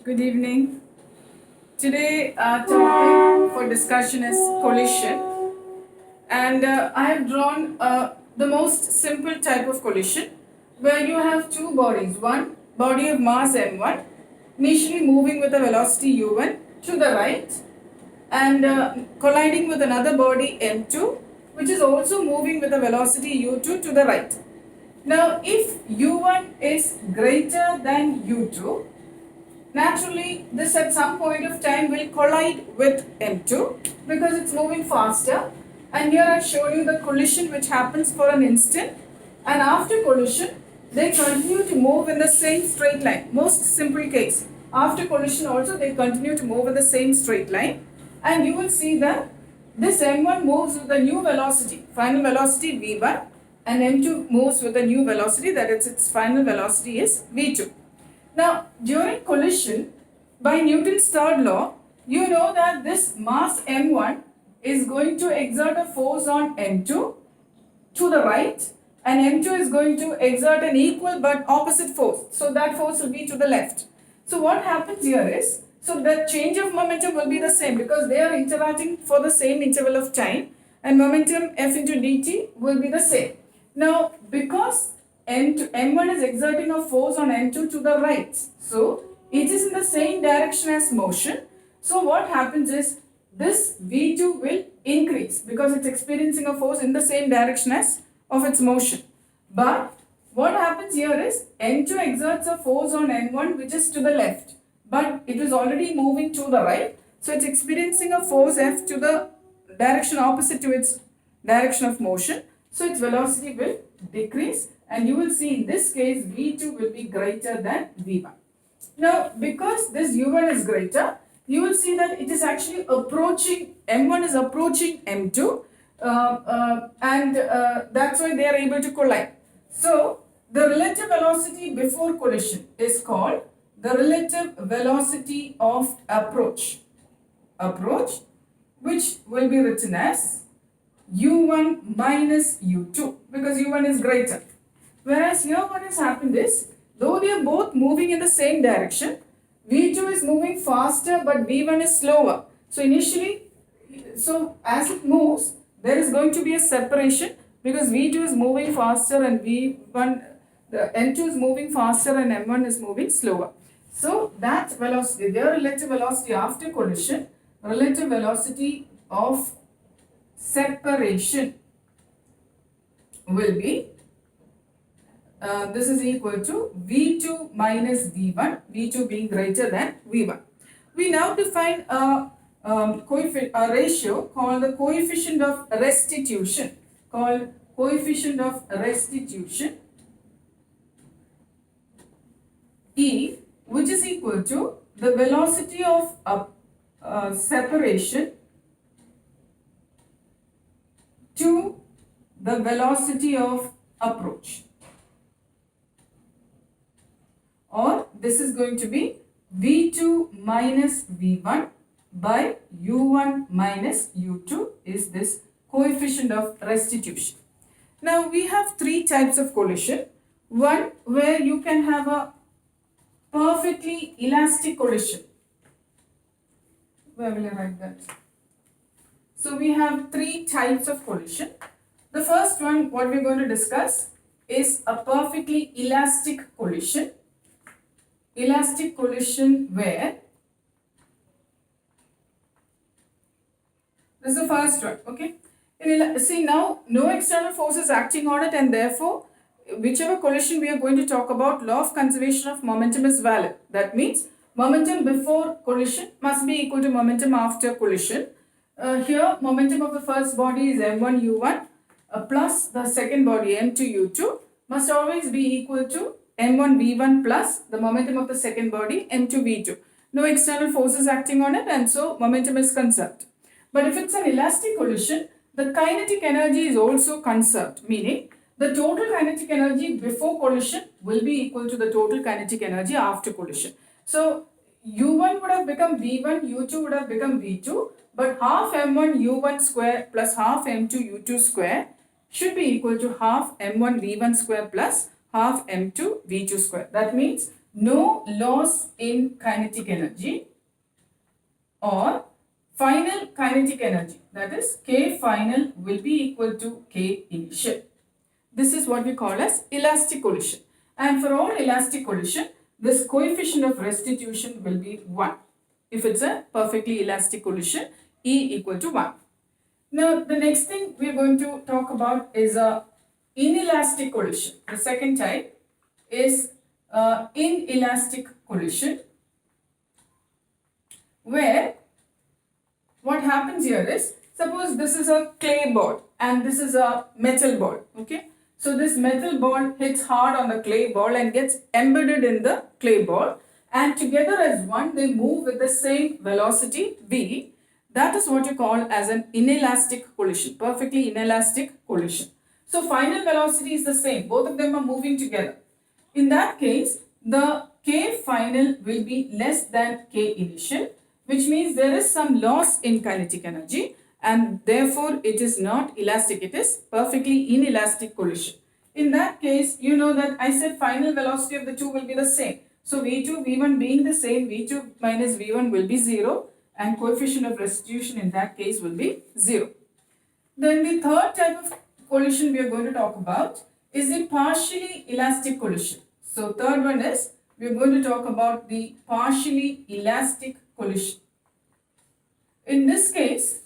Good evening. Today, our topic for discussion is collision, and I have drawn the most simple type of collision where you have two bodies. One body of mass m1, initially moving with a velocity u1 to the right, and colliding with another body m2, which is also moving with a velocity u2 to the right. Now, if u1 is greater than u2, naturally, this at some point of time will collide with M2 because it's moving faster. And here I've shown you the collision which happens for an instant. And after collision, they continue to move in the same straight line. Most simple case. After collision also, they continue to move in the same straight line. And you will see that this M1 moves with a new velocity, final velocity V1, and M2 moves with a new velocity, that is, its final velocity is V2. Now, during collision, by Newton's third law, you know that this mass m1 is going to exert a force on m2 to the right, and m2 is going to exert an equal but opposite force. So that force will be to the left. So what happens here is, so the change of momentum will be the same because they are interacting for the same interval of time, and momentum F into dt will be the same. Now, because M1 is exerting a force on M2 to the right, so it is in the same direction as motion. So what happens is, this V2 will increase because it's experiencing a force in the same direction as of its motion. But what happens here is, M2 exerts a force on M1 which is to the left, but it is already moving to the right. So it's experiencing a force F to the direction opposite to its direction of motion. So its velocity will decrease, and you will see in this case V2 will be greater than V1. Now, because this U1 is greater, you will see that it is actually approaching, M1 is approaching M2, and that's why they are able to collide. So, the relative velocity before collision is called the relative velocity of approach, which will be written as u1 minus u2 because u1 is greater. Whereas here what has happened is, though they are both moving in the same direction, v2 is moving faster but v1 is slower. So initially, so as it moves, there is going to be a separation because v2 is moving faster and v1, the m2 is moving faster and m1 is moving slower. So that velocity, their relative velocity after collision, relative velocity of separation will be this is equal to V2 minus V1, V2 being greater than V1. We now define a ratio called the coefficient of restitution, E, which is equal to the velocity of separation to the velocity of approach, or this is going to be V2 minus V1 by U1 minus U2 is this coefficient of restitution. Now we have three types of collision. One where you can have a perfectly elastic collision. Where will I write that? So we have three types of collision. The first one, what we're going to discuss, is a perfectly elastic collision. Elastic collision where, this is the first one, okay? See now, no external force is acting on it, and therefore, whichever collision we are going to talk about, law of conservation of momentum is valid. That means, momentum before collision must be equal to momentum after collision. Here, momentum of the first body is m1 u1 plus the second body m2 u2 must always be equal to m1 v1 plus the momentum of the second body m2 v2. No external forces acting on it, and so momentum is conserved. But if it's an elastic collision, the kinetic energy is also conserved, meaning the total kinetic energy before collision will be equal to the total kinetic energy after collision. So u1 would have become v1, u2 would have become v2, but half m1 u1 square plus half m2 u2 square should be equal to half m1 v1 square plus half m2 v2 square. That means no loss in kinetic energy, or final kinetic energy, that is K final will be equal to K initial. This is what we call as elastic collision. And for all elastic collision, this coefficient of restitution will be 1. If it's a perfectly elastic collision, E equal to 1. Now, the next thing we are going to talk about is a inelastic collision. The second type is inelastic collision, where what happens here is, suppose this is a clay ball and this is a metal ball, okay? So this metal ball hits hard on the clay ball and gets embedded in the clay ball, and together as one they move with the same velocity v. That is what you call as an inelastic collision, perfectly inelastic collision. So final velocity is the same, both of them are moving together. In that case, the K final will be less than K initial, which means there is some loss in kinetic energy, and therefore it is not elastic, it is perfectly inelastic collision. In that case, you know that I said final velocity of the two will be the same. So V2, V1 being the same, V2 minus V1 will be 0, and coefficient of restitution in that case will be 0. Then the third type of collision we are going to talk about is the partially elastic collision. So third one is, we are going to talk about the partially elastic collision. In this case,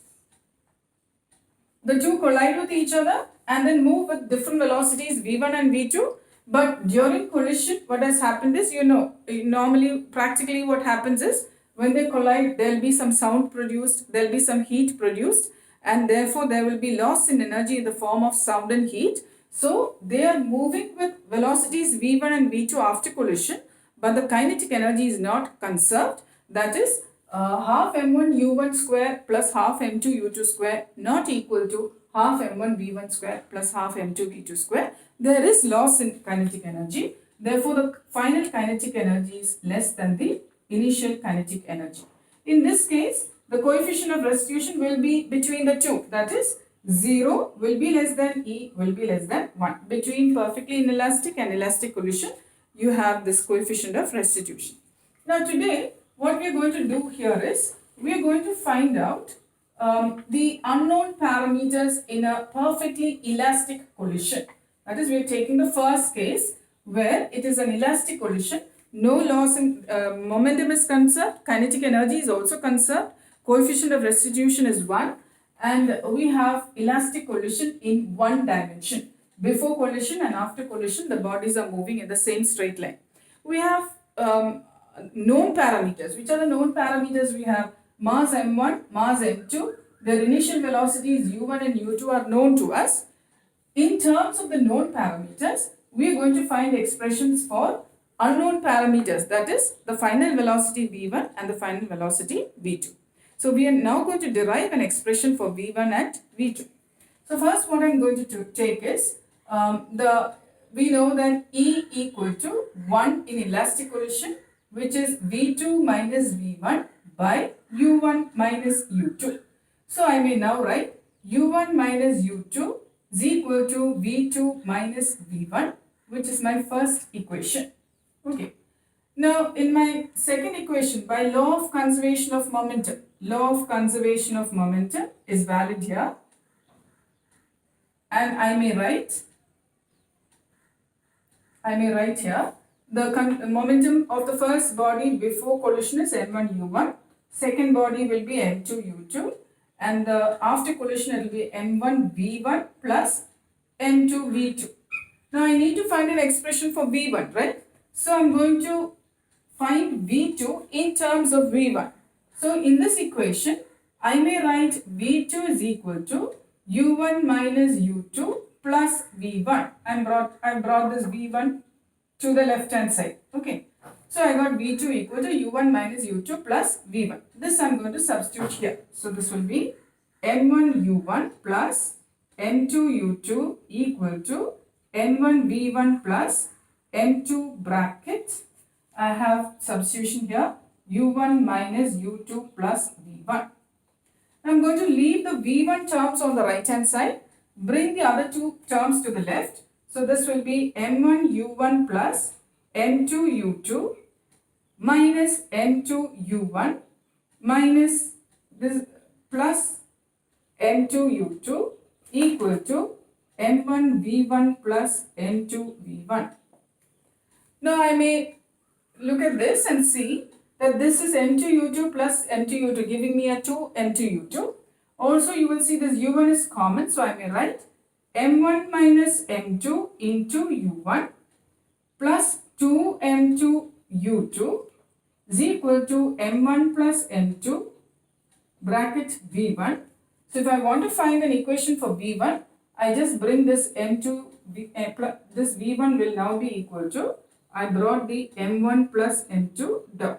the two collide with each other and then move with different velocities v1 and v2. But during collision, what has happened is, normally, practically what happens is, when they collide, there will be some sound produced, there will be some heat produced, and therefore there will be loss in energy in the form of sound and heat. So they are moving with velocities v1 and v2 after collision, but the kinetic energy is not conserved. That is, half m1 u1 square plus half m2 u2 square not equal to half m1 v1 square plus half m2 v2 square. There is loss in kinetic energy. Therefore, the final kinetic energy is less than the initial kinetic energy. In this case, the coefficient of restitution will be between the two. That is, 0 will be less than E will be less than 1. Between perfectly inelastic and elastic collision, you have this coefficient of restitution. Now today, what we are going to do here is, we are going to find out the unknown parameters in a perfectly elastic collision. That is, we are taking the first case where it is an elastic collision. No loss in momentum is conserved, kinetic energy is also conserved, coefficient of restitution is 1, and we have elastic collision in one dimension. Before collision and after collision, the bodies are moving in the same straight line. We have known parameters. Which are the known parameters? We have mass m1, mass m2. Their initial velocities u1 and u2 are known to us. In terms of the known parameters, we are going to find expressions for unknown parameters, that is the final velocity v1 and the final velocity v2. So we are now going to derive an expression for v1 and v2. So first what I am going to take is, we know that E equal to 1 in elastic collision, which is v2 minus v1 by u1 minus u2. So I may now write u1 minus u2 is equal to v2 minus v1, which is my first equation. Okay. Now, in my second equation, by law of conservation of momentum is valid here, and I may write here the momentum of the first body before collision is m1 u1, second body will be m2 u2, and after collision it will be m1 v1 plus m2 v2. Now I need to find an expression for v1, right? So I'm going to find v2 in terms of v1. So in this equation, I may write v2 is equal to u1 minus u2 plus v1. I brought this v1 to the left hand side. Okay. So I got v2 equal to u1 minus u2 plus v1. This I'm going to substitute here. So this will be m1 u1 plus m2 u2 equal to m1 v1 plus m2 bracket. I have substitution here, u1 minus u2 plus v1. I'm going to leave the v1 terms on the right hand side, bring the other two terms to the left. So this will be m1 u1 plus m2u2 minus m2u1 minus this plus m2u2 equal to m1v1 plus m2v1. Now I may look at this and see that this is m2u2 plus m2u2 giving me a 2 m2u2. Also you will see this u1 is common, so I may write m1 minus m2 into u1 plus 2 m2 u2 is equal to m1 plus m2 bracket v1. So if I want to find an equation for v1, I just bring this m2, this v1 will now be equal to, I brought the m1 plus m2 down.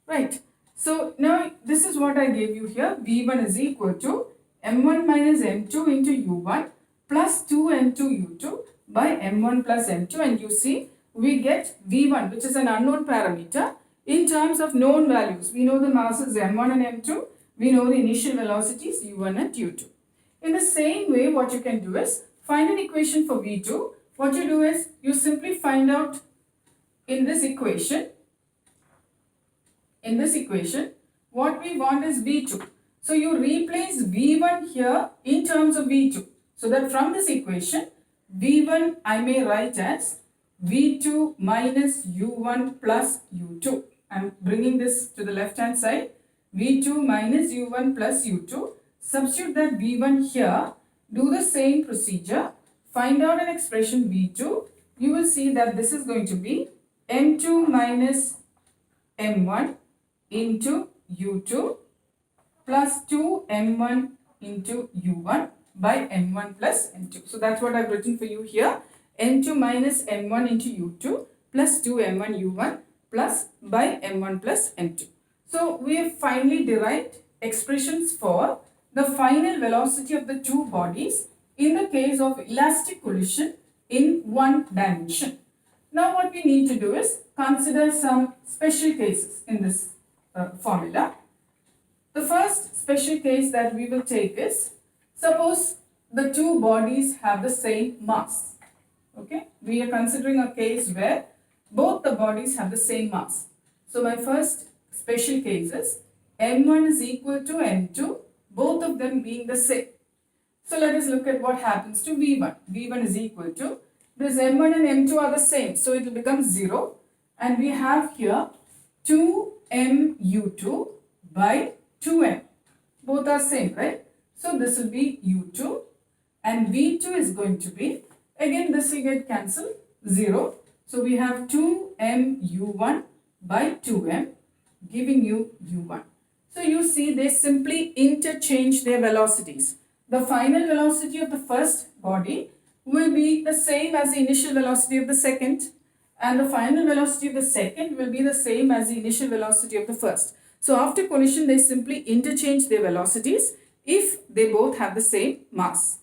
Right. So now this is what I gave you here. v1 is equal to m1 minus m2 into u1 plus 2 m2 u2 by m1 plus m2, and you see we get v1, which is an unknown parameter, in terms of known values. We know the masses m1 and m2. We know the initial velocities u1 and u2. In the same way, what you can do is find an equation for v2. What you do is you simply find out in this equation, what we want is v2. So you replace v1 here in terms of v2. So that from this equation, v1 I may write as v2 minus u1 plus u2. I'm bringing this to the left hand side. v2 minus u1 plus u2. Substitute that v1 here. Do the same procedure. Find out an expression v2. You will see that this is going to be m2 minus m1 into u2 plus 2 m1 into u1 by m1 plus m2. So that's what I've written for you here. m2 minus m1 into u2 plus 2 m1 u1 plus by m1 plus m2. So we have finally derived expressions for the final velocity of the two bodies in the case of elastic collision in one dimension. Now what we need to do is consider some special cases in this formula. The first special case that we will take is, suppose the two bodies have the same mass. Okay, we are considering a case where both the bodies have the same mass. So my first special case is m1 is equal to m2, both of them being the same. So let us look at what happens to v1. v1 is equal to, this m1 and m2 are the same, so it will become 0, and we have here 2mu2 by 2m. Both are same, right? So this will be u2, and v2 is going to be, again this will get cancelled, 0. So we have 2mu1 by 2m giving you u1. So you see they simply interchange their velocities. The final velocity of the first body will be the same as the initial velocity of the second, and the final velocity of the second will be the same as the initial velocity of the first. So after collision, they simply interchange their velocities if they both have the same mass.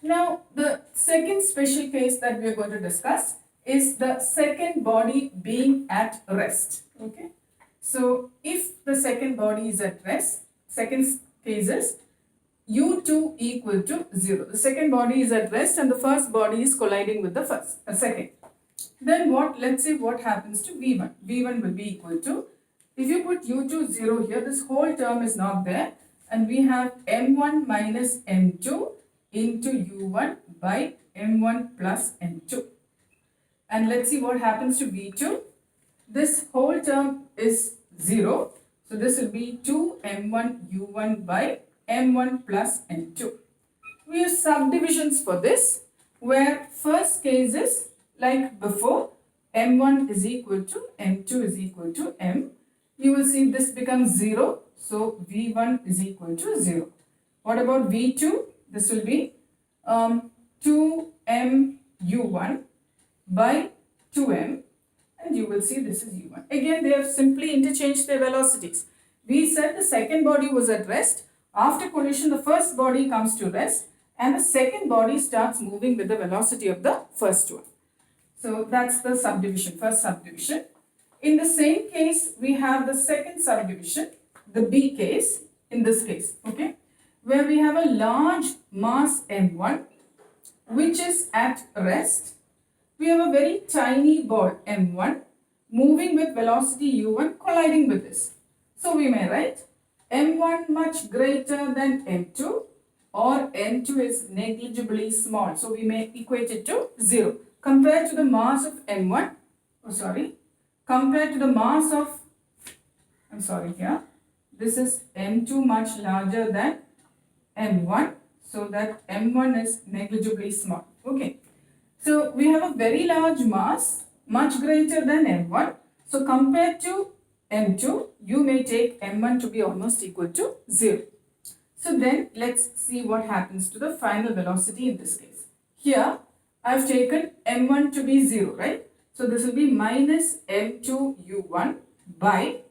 Now the second special case that we are going to discuss is the second body being at rest. Okay. So if the second body is at rest, second case is u2 equal to 0. The second body is at rest and the first body is colliding with the second. Then let's see what happens to v1. v1 will be equal to, if you put u2 0 here, this whole term is not there, and we have m1 minus m2 into u1 by m1 plus m2. And let's see what happens to v2. This whole term is 0. So this will be 2m1 u1 by m1 plus m2. We use subdivisions for this, where first case is like before, m1 is equal to m2 is equal to m. You will see this becomes 0. So v1 is equal to 0. What about v2? This will be 2m u1 by 2m, and you will see this is u1. Again, they have simply interchanged their velocities. We said the second body was at rest. After collision, the first body comes to rest and the second body starts moving with the velocity of the first one. So that's the subdivision, first subdivision. In the same case, we have the second subdivision, the B case, in this case, okay, where we have a large mass m1 which is at rest. we have a very tiny ball m1 moving with velocity u1 colliding with this. So we may write m1 much greater than m2 or m2 is negligibly small. So we may equate it to 0. Compared to the mass of m1, compared to the mass of, here, this is m2 much larger than m1, so that m1 is negligibly small. Okay. So we have a very large mass, much greater than m1. So compared to m2, you may take m1 to be almost equal to 0. So then let's see what happens to the final velocity in this case. Here I have taken m1 to be 0, right? So this will be minus m2 u1 by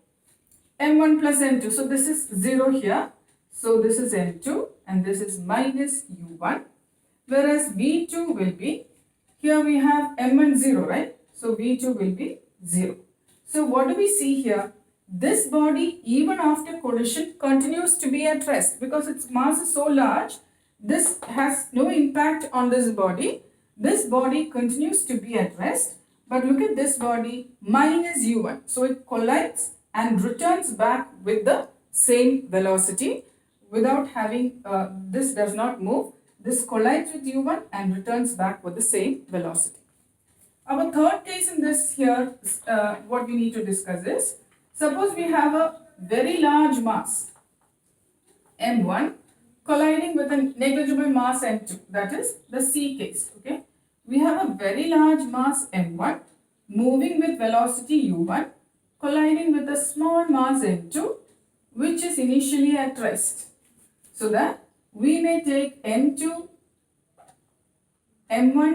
m1 plus m2. So this is 0 here. So this is m2 and this is minus u1. Whereas v2 will be, here we have m1 0, right? So v2 will be 0. So what do we see here? This body, even after collision, continues to be at rest because its mass is so large. This has no impact on this body. This body continues to be at rest. But look at this body minus u1. So it collides and returns back with the same velocity without having, this does not move. This collides with u1 and returns back with the same velocity. Our third case in this here, what we need to discuss is, suppose we have a very large mass m1 colliding with a negligible mass m2, that is the C case. Okay, we have a very large mass m1 moving with velocity u1 colliding with a small mass m2 which is initially at rest, so that we may take m1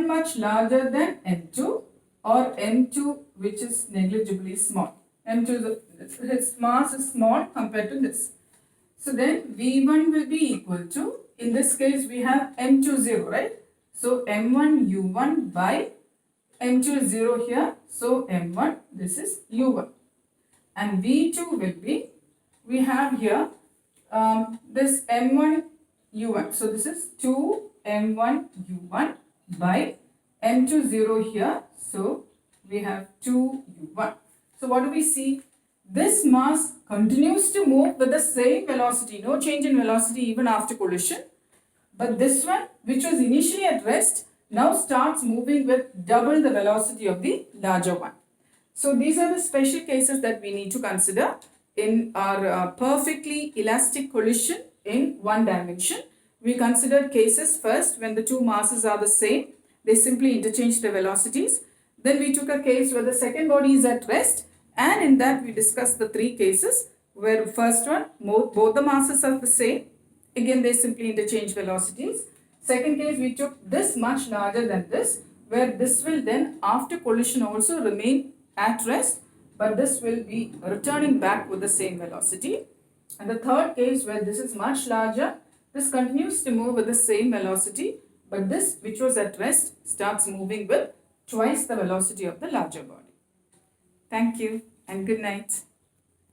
much larger than m2 or m2 which is negligibly small. M2, its mass is small compared to this. So then v1 will be equal to, in this case we have m2 0, right? So m1 u1 by m2 is 0 here. So m1, this is u1. And v2 will be, we have here this m1 u1. So this is 2 m1 u1 by m2 0 here. So we have 2 u1. So what do we see? This mass continues to move with the same velocity, no change in velocity even after collision. But this one, which was initially at rest, now starts moving with double the velocity of the larger one. So these are the special cases that we need to consider in our perfectly elastic collision in one dimension. We considered cases first when the two masses are the same. They simply interchange the velocities. Then we took a case where the second body is at rest, and in that we discussed the three cases where first one, both the masses are the same. Again, they simply interchange velocities. Second case, we took this much larger than this, where this will then after collision also remain at rest, but this will be returning back with the same velocity. And the third case, where this is much larger, this continues to move with the same velocity, but this which was at rest starts moving with twice the velocity of the larger body. Thank you and good night.